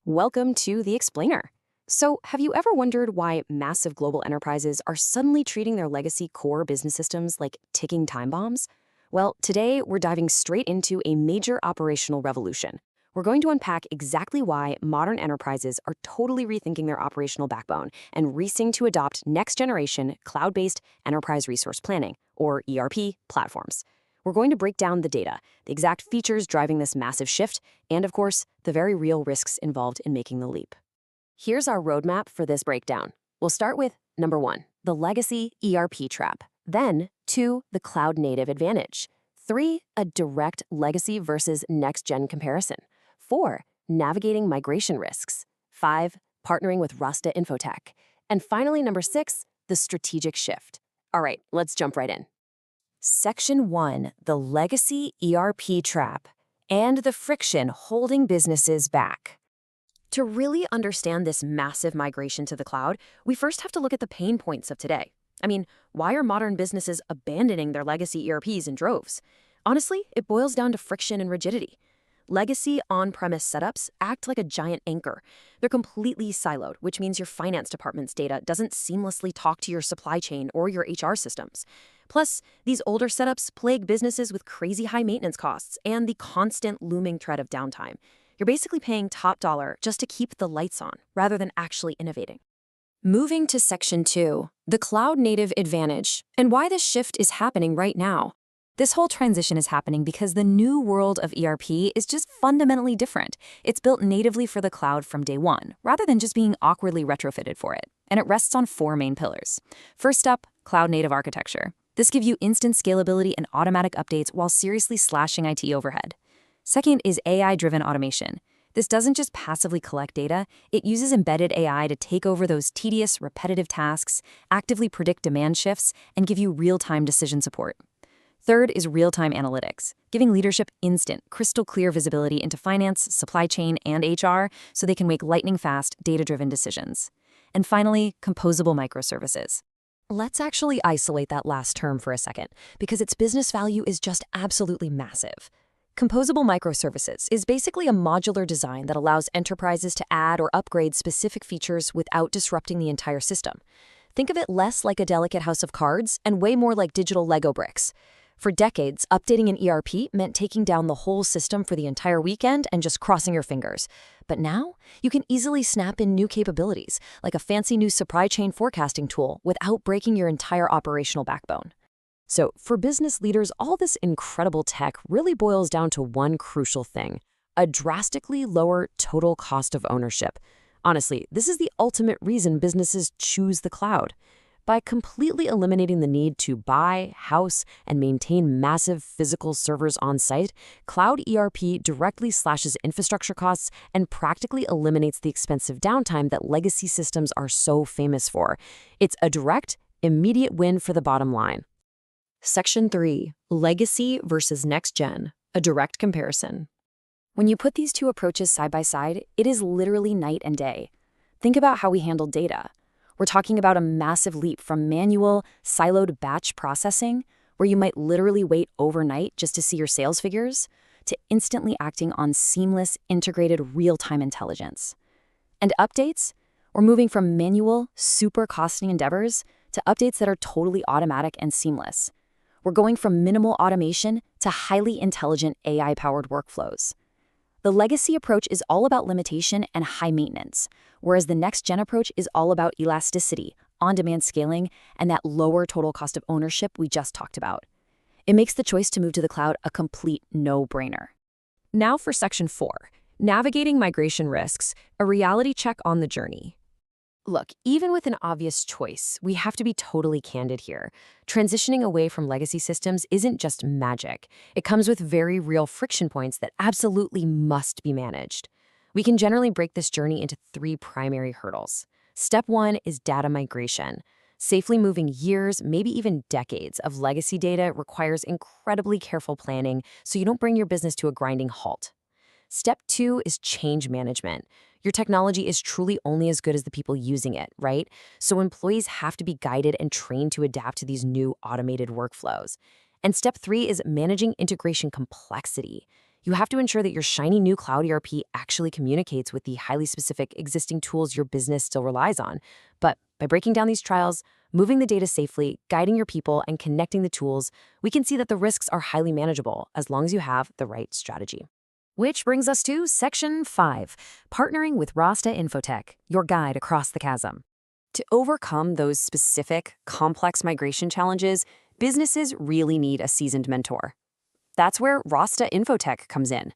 Welcome to The Explainer. So, have you ever wondered why massive global enterprises are suddenly treating their legacy core business systems like ticking time bombs? Well, today we're diving straight into a major operational revolution. We're going to unpack exactly why modern enterprises are totally rethinking their operational backbone and racing to adopt next generation cloud based enterprise resource planning, or ERP, platforms. We're going to break down the data, the exact features driving this massive shift, and of course, the very real risks involved in making the leap. Here's our roadmap for this breakdown. We'll start with number 1, the legacy ERP trap. Then 2, the cloud native advantage. 3, a direct legacy versus next-gen comparison. 4, navigating migration risks. 5, partnering with Rasta Infotech. And finally, number 6, the strategic shift. All right, let's jump right in. Section 1, the legacy ERP trap and the friction holding businesses back. To really understand this massive migration to the cloud, we first have to look at the pain points of today. Why are modern businesses abandoning their legacy ERPs in droves? Honestly, it boils down to friction and rigidity. Legacy on-premise setups act like a giant anchor. They're completely siloed, which means your finance department's data doesn't seamlessly talk to your supply chain or your HR systems. Plus, these older setups plague businesses with crazy high maintenance costs and the constant looming threat of downtime. You're basically paying top dollar just to keep the lights on, rather than actually innovating. Moving to Section 2, the cloud native advantage, and why this shift is happening right now. This whole transition is happening because the new world of ERP is just fundamentally different. It's built natively for the cloud from day one, rather than just being awkwardly retrofitted for it. And it rests on 4 main pillars. First up, cloud native architecture. This gives you instant scalability and automatic updates while seriously slashing IT overhead. Second is AI-driven automation. This doesn't just passively collect data, it uses embedded AI to take over those tedious, repetitive tasks, actively predict demand shifts, and give you real-time decision support. Third is real-time analytics, giving leadership instant, crystal-clear visibility into finance, supply chain, and HR so they can make lightning-fast, data-driven decisions. And finally, composable microservices. Let's actually isolate that last term for a second, because its business value is just absolutely massive. Composable microservices is basically a modular design that allows enterprises to add or upgrade specific features without disrupting the entire system. Think of it less like a delicate house of cards and way more like digital Lego bricks. For decades, updating an ERP meant taking down the whole system for the entire weekend and just crossing your fingers. But now, you can easily snap in new capabilities, like a fancy new supply chain forecasting tool, without breaking your entire operational backbone. So, for business leaders, all this incredible tech really boils down to one crucial thing: a drastically lower total cost of ownership. Honestly, this is the ultimate reason businesses choose the cloud. By completely eliminating the need to buy, house, and maintain massive physical servers on site, cloud ERP directly slashes infrastructure costs and practically eliminates the expensive downtime that legacy systems are so famous for. It's a direct, immediate win for the bottom line. Section 3, legacy versus next gen, a direct comparison. When you put these two approaches side by side, it is literally night and day. Think about how we handle data. We're talking about a massive leap from manual, siloed batch processing, where you might literally wait overnight just to see your sales figures, to instantly acting on seamless, integrated real-time intelligence. And updates? We're moving from manual, super costly endeavors to updates that are totally automatic and seamless. We're going from minimal automation to highly intelligent AI-powered workflows. The legacy approach is all about limitation and high maintenance, whereas the next-gen approach is all about elasticity, on-demand scaling, and that lower total cost of ownership we just talked about. It makes the choice to move to the cloud a complete no-brainer. Now for Section 4, navigating migration risks, a reality check on the journey. Look, even with an obvious choice, we have to be totally candid here. Transitioning away from legacy systems isn't just magic. It comes with very real friction points that absolutely must be managed. We can generally break this journey into 3 primary hurdles. Step 1 is data migration. Safely moving years, maybe even decades of legacy data requires incredibly careful planning so you don't bring your business to a grinding halt. Step 2 is change management. Your technology is truly only as good as the people using it, right? So employees have to be guided and trained to adapt to these new automated workflows. And step 3 is managing integration complexity. You have to ensure that your shiny new cloud ERP actually communicates with the highly specific existing tools your business still relies on. But by breaking down these trials, moving the data safely, guiding your people, and connecting the tools, we can see that the risks are highly manageable as long as you have the right strategy. Which brings us to Section 5, Partnering with Rasta Infotech, your guide across the chasm. To overcome those specific, complex migration challenges, businesses really need a seasoned mentor. That's where Rasta Infotech comes in.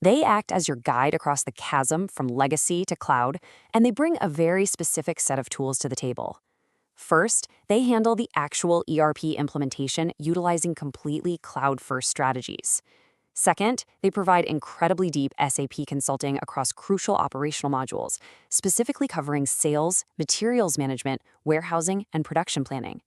They act as your guide across the chasm from legacy to cloud, and they bring a very specific set of tools to the table. First, they handle the actual ERP implementation utilizing completely cloud-first strategies. Second, they provide incredibly deep SAP consulting across crucial operational modules, specifically covering sales, materials management, warehousing, and production planning.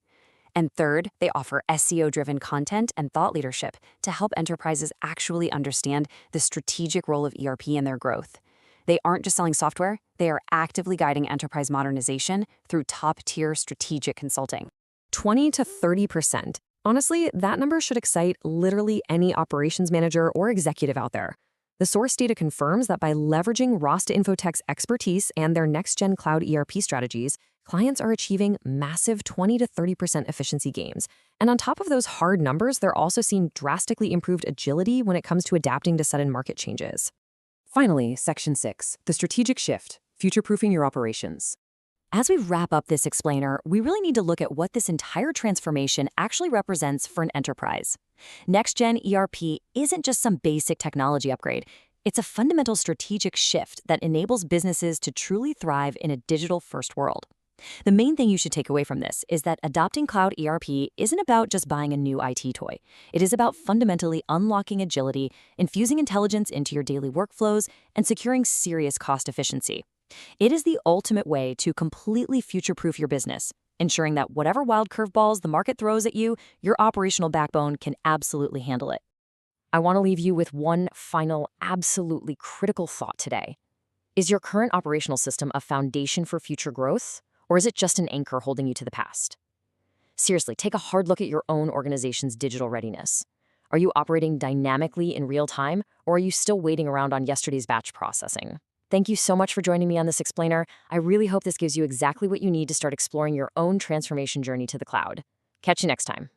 And third, they offer SEO-driven content and thought leadership to help enterprises actually understand the strategic role of ERP in their growth. They aren't just selling software, they are actively guiding enterprise modernization through top-tier strategic consulting. 20 to 30%. Honestly, that number should excite literally any operations manager or executive out there. The source data confirms that by leveraging Rasta Infotech's expertise and their next-gen cloud ERP strategies, clients are achieving massive 20 to 30% efficiency gains. And on top of those hard numbers, they're also seeing drastically improved agility when it comes to adapting to sudden market changes. Finally, Section 6, the strategic shift, future-proofing your operations. As we wrap up this explainer, we really need to look at what this entire transformation actually represents for an enterprise. Next-gen ERP isn't just some basic technology upgrade. It's a fundamental strategic shift that enables businesses to truly thrive in a digital-first world. The main thing you should take away from this is that adopting cloud ERP isn't about just buying a new IT toy. It is about fundamentally unlocking agility, infusing intelligence into your daily workflows, and securing serious cost efficiency. It is the ultimate way to completely future-proof your business, ensuring that whatever wild curveballs the market throws at you, your operational backbone can absolutely handle it. I want to leave you with one final, absolutely critical thought today. Is your current operational system a foundation for future growth, or is it just an anchor holding you to the past? Seriously, take a hard look at your own organization's digital readiness. Are you operating dynamically in real time, or are you still waiting around on yesterday's batch processing? Thank you so much for joining me on this explainer. I really hope this gives you exactly what you need to start exploring your own transformation journey to the cloud. Catch you next time.